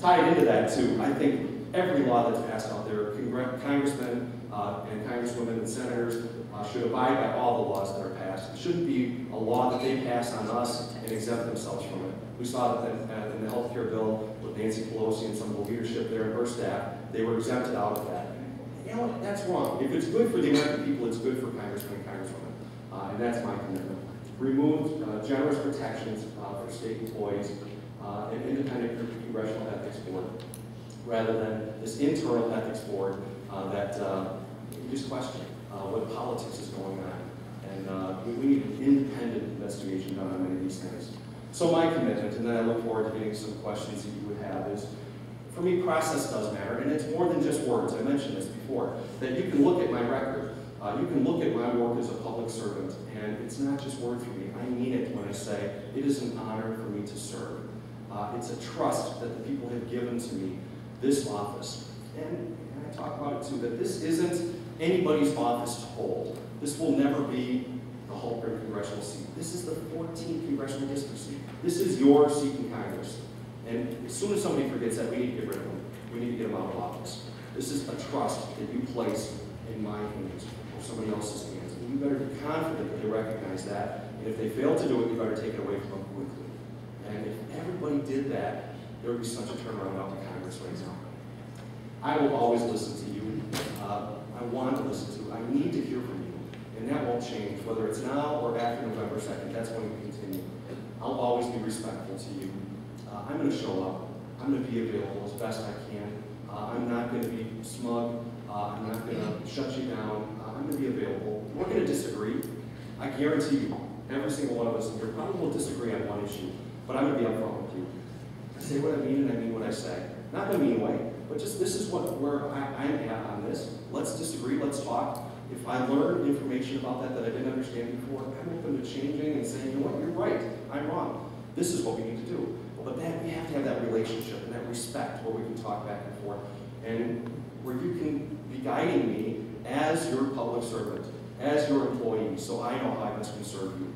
tied into that too, I think every law that's passed out there, congressmen and congresswomen and senators should abide by all the laws that are passed. It shouldn't be a law that they pass on us and exempt themselves from it. We saw that in the healthcare bill with Nancy Pelosi and some of the leadership there and her staff, they were exempted out of that. You know what? That's wrong. If it's good for the American people, it's good for congressmen and congresswomen. And that's my commitment. Remove generous protections for state employees, an independent congressional ethics board, rather than this internal ethics board that you just question what politics is going on. And we need an independent investigation done on many of these things. So my commitment, and then I look forward to getting some questions that you would have, is for me, process does matter, and it's more than just words. I mentioned this before, that you can look at my record, you can look at my work as a public servant, and it's not just words for me. I mean it when I say it is an honor for me to serve. It's a trust that the people have given to me, this office. And I talk about it too, that this isn't anybody's office to hold. This will never be the Hultgren congressional seat. This is the 14th congressional district seat. This is your seat in Congress. And as soon as somebody forgets that, we need to get rid of them. We need to get them out of office. This is a trust that you place in my hands or somebody else's hands. And you better be confident that they recognize that. And if they fail to do it, you better take it away from them quickly. And if everybody did that, there would be such a turnaround out in Congress right now. I will always listen to you. I want to listen to you. I need to hear from you. And that won't change, whether it's now or after November 2nd. That's when we continue. I'll always be respectful to you. I'm going to show up. I'm going to be available as best I can. I'm not going to be smug. I'm not going to shut you down. I'm going to be available. We're going to disagree. I guarantee you, every single one of us here probably will disagree on one issue, but I'm going to be upfront with you. I say what I mean and I mean what I say. Not in a mean way, but just this is where I'm at on this. Let's disagree. Let's talk. If I learn information about that I didn't understand before, I'm open to changing and saying, you know what, you're right. I'm wrong. This is what we need to do. But we have to have that relationship and that respect where we can talk back and forth and where you can be guiding me as your public servant, as your employee, so I know how I best can serve you.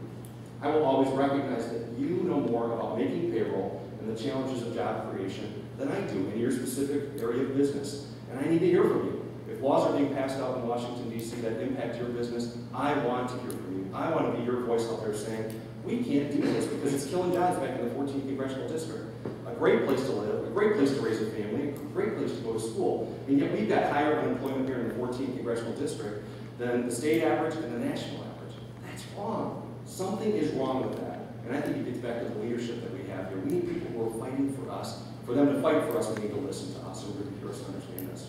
I will always recognize that you know more about making payroll and the challenges of job creation than I do in your specific area of business. And I need to hear from you. If laws are being passed out in Washington, D.C. that impact your business, I want to hear from you. I want to be your voice out there saying, we can't do this because it's killing jobs back in the 14th Congressional District. A great place to live, a great place to raise a family, a great place to go to school. And yet we've got higher unemployment here in the 14th Congressional District than the state average and the national average. That's wrong. Something is wrong with that. And I think it gets back to the leadership that we have here. We need people who are fighting for us. For them to fight for us, we need to listen to us and really hear us and understand us.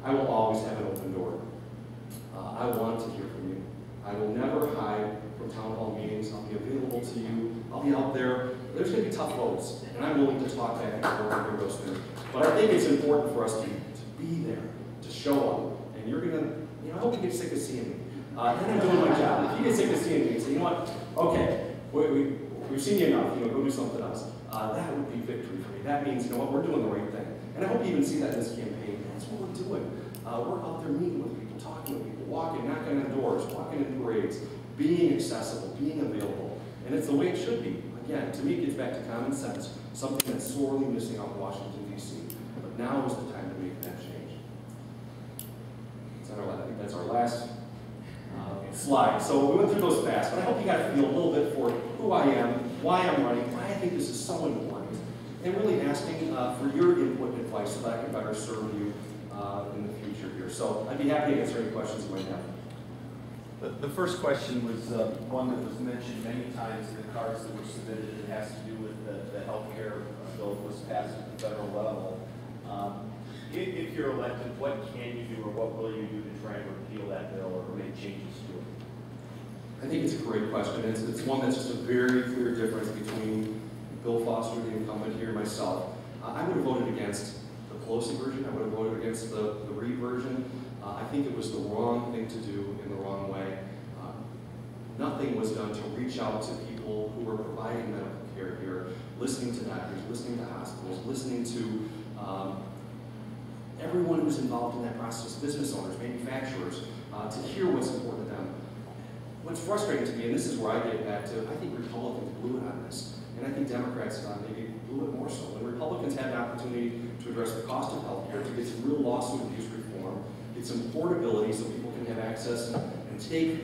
I will always have an open door. I want to hear from you. I will never hide from town hall meetings. I'll be available to you. I'll be out there. There's going to be tough votes, and I'm willing to talk back and forth and hear those things. But I think it's important for us to be there, to show up. And you're going to, I hope you get sick of seeing me. Then I'm doing my job. If you get sick of seeing me and say, you know what, okay, we've seen you enough, go do something else. That would be victory for me. That means, you know what, we're doing the right thing. And I hope you even see that in this campaign. That's what we're doing. We're out there meeting with people, talking with people, walking, knocking on doors, walking in parades, being accessible, being available. And it's the way it should be. Again, to me, it gets back to common sense, something that's sorely missing out in Washington, D.C. But now is the time to make that change. I think that's our last slide. So we went through those fast, but I hope you got to feel a little bit for who I am, why I'm running, why I think this is so important, and really asking for your input and advice so that I can better serve you in the future here. So I'd be happy to answer any questions you might have. The first question was one that was mentioned many times in the cards that were submitted. It has to do with the health care bill that was passed at the federal level. If you're elected, what can you do or what will you do to try and repeal that bill or make changes to it? I think it's a great question. It's one that's just a very clear difference between Bill Foster, the incumbent here, and myself. I would have voted against the Pelosi version. I would have voted against the Reid version. I think it was the wrong thing to do in the wrong way. Nothing was done to reach out to people who were providing medical care here, listening to doctors, listening to hospitals, listening to everyone who's involved in that process, business owners, manufacturers, to hear what's important to them. What's frustrating to me, and this is where I get back to, I think Republicans blew it on this, and I think Democrats maybe little bit more so. When Republicans had an opportunity to address the cost of health care, to get some real lawsuit abuse reform, get some portability so people can have access and take